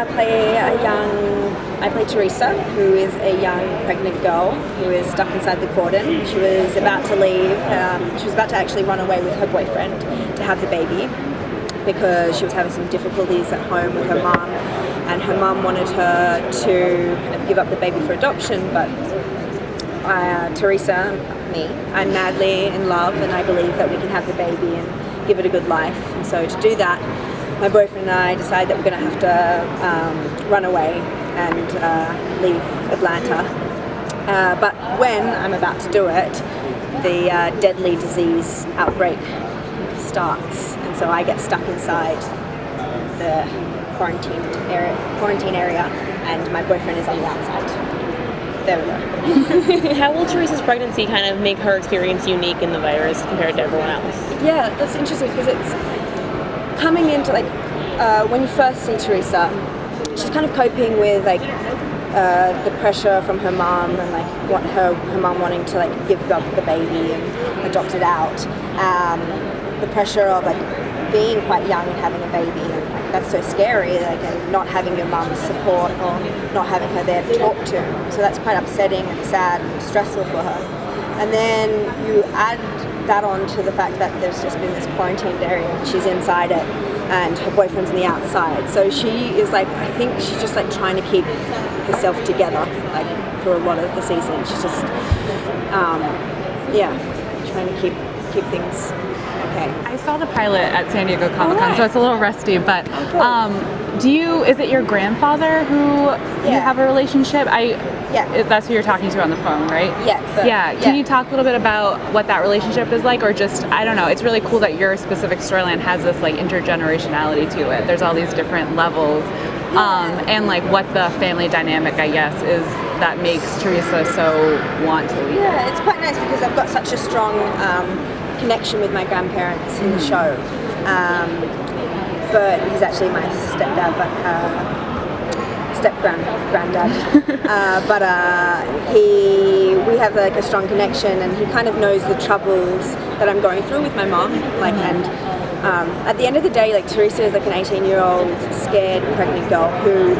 I play Teresa, who is a young pregnant girl who is stuck inside the cordon. She was about to leave. She was about to actually run away with her boyfriend to have the baby because she was having some difficulties at home with her mum, and her mum wanted her to kind of give up the baby for adoption, but Teresa, me, I'm madly in love, and I believe that we can have the baby and give it a good life. And so to do that, my boyfriend and I decided that we're going to have to run away and leave Atlanta. But when I'm about to do it, the deadly disease outbreak starts, and so I get stuck inside the quarantine area, and my boyfriend is on the outside. There we go. How will Teresa's pregnancy kind of make her experience unique in the virus compared to everyone else? Yeah, that's interesting because it's coming into when you first see Teresa, she's kind of coping with the pressure from her mom and what her mom wanting to give up the baby and adopt it out. The pressure of being quite young and having a baby, and that's so scary, and not having your mum's support or not having her there to talk to. So that's quite upsetting and sad and stressful for her. And then you add that on to the fact that there's just been this quarantined area and she's inside it and her boyfriend's on the outside. So she is I think she's just trying to keep herself together for a lot of the season. She's just trying to keep things okay. I saw the pilot at San Diego Comic-Con, so it's a little rusty, but is it your grandfather who you have a relationship? That's who you're talking to on the phone, right? Yes. Can you talk a little bit about what that relationship is like, or just, I don't know, it's really cool that your specific storyline has this intergenerationality to it. There's all these different levels, and what the family dynamic, I guess, is that makes Teresa so want to leave. Yeah, it's quite nice because I've got such a strong connection with my grandparents in the show. But he's actually my stepdad, step-granddad. We have a strong connection, and he kind of knows the troubles that I'm going through with my mom. And at the end of the day, Teresa is an 18-year-old scared pregnant girl who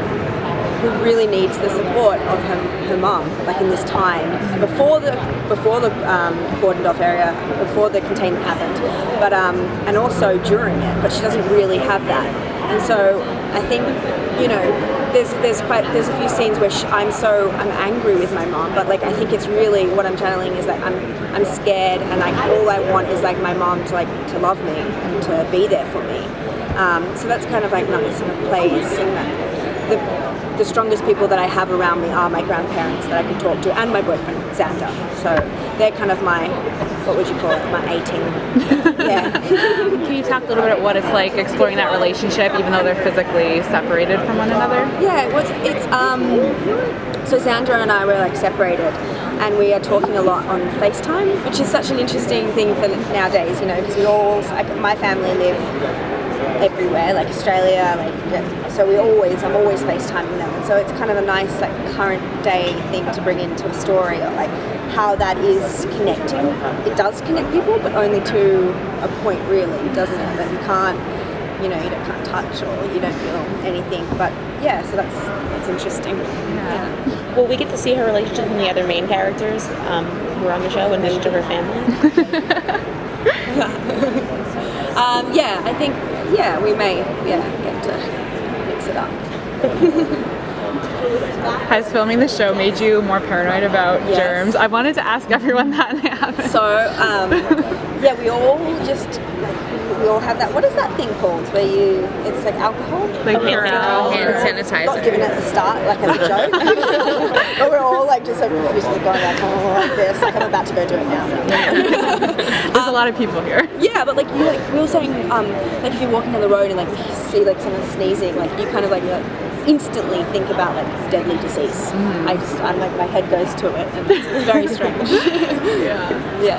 really needs the support of her mom, in this time before the cordoned off area, before the containment happened, but and also during it. But she doesn't really have that, and so I think there's a few scenes where I'm angry with my mom, but I think it's really what I'm channeling is that I'm scared, and all I want is my mom to love me and to be there for me. So that's kind of nice, and it plays, and the strongest people that I have around me are my grandparents that I can talk to, and my boyfriend, Xander. So they're kind of my, what would you call it, my A-team. Yeah. Can you talk a little bit about what it's like exploring that relationship, even though they're physically separated from one another? Yeah, so Xander and I were separated, and we are talking a lot on FaceTime, which is such an interesting thing for nowadays, because we all, my family live everywhere, Australia, so I'm always FaceTiming them, and so it's kind of a nice current day thing to bring into a story of how that is connecting. It does connect people, but only to a point, really, doesn't it? That you can't, you can't touch or you don't feel anything. But yeah, so that's interesting. Yeah. Will we get to see her relationship with the other main characters who are on the show, in addition to her family? I think we may get to mix it up. Has filming the show made you more paranoid about germs? I wanted to ask everyone that, and I haven't. So we all have that. What is that thing called? Where it's alcohol? Hand sanitizer. Not given at the start, as a joke. But we're all just profusely going like this. I'm about to go do it now. There's a lot of people here. Yeah, but we were saying, if you're walking down the road and you see someone sneezing, you kind of instantly think about deadly disease. I'm my head goes to it, and it's very strange. Yeah.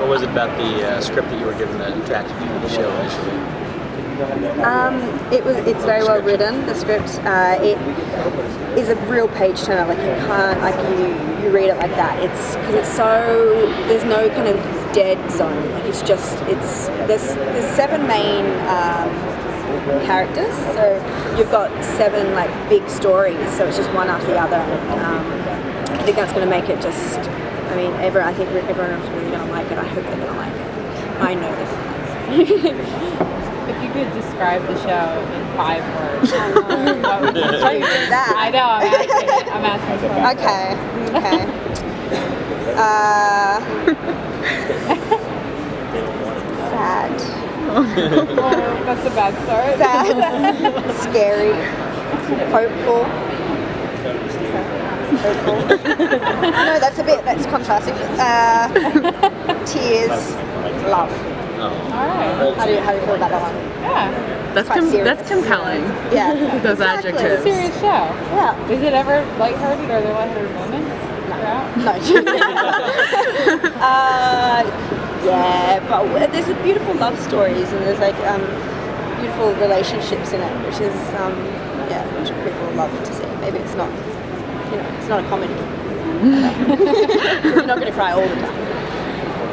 What was it about the script that you were given that attracted you to the show initially? It's very well written. The script it is a real page turner. You can't you read it like that. It's because it's so there's no kind of dead zone. There's 7 main characters. So you've got 7 like big stories, so it's just one after the other. I think that's going to make it just. I mean, I think everyone's really going to like it. I hope they're going to like it. I know they're going to like it. If you could describe the show in 5 words, what would you Why do you do that? I know, I'm asking for it. Okay. Sad. Oh, that's a bad start. Sad. Scary. Hopeful. No, that's contrasting. Tears. Love. Alright. How do you feel about that one? Yeah. That's serious. That's compelling. Yeah. Those Exactly. adjectives. Serious show. Yeah. Is it ever lighthearted? Are there lighthearted moments? No. throughout? No. Yeah, but there's beautiful love stories and there's like beautiful relationships in it, which is which people love to see. Maybe it's not, it's not a comedy. You're not going to cry all the time.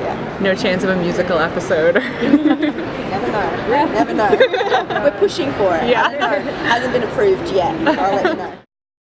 Yeah. No chance of a musical episode. Never know. We're pushing for it. Yeah. I don't know. Hasn't been approved yet. I'll let you know.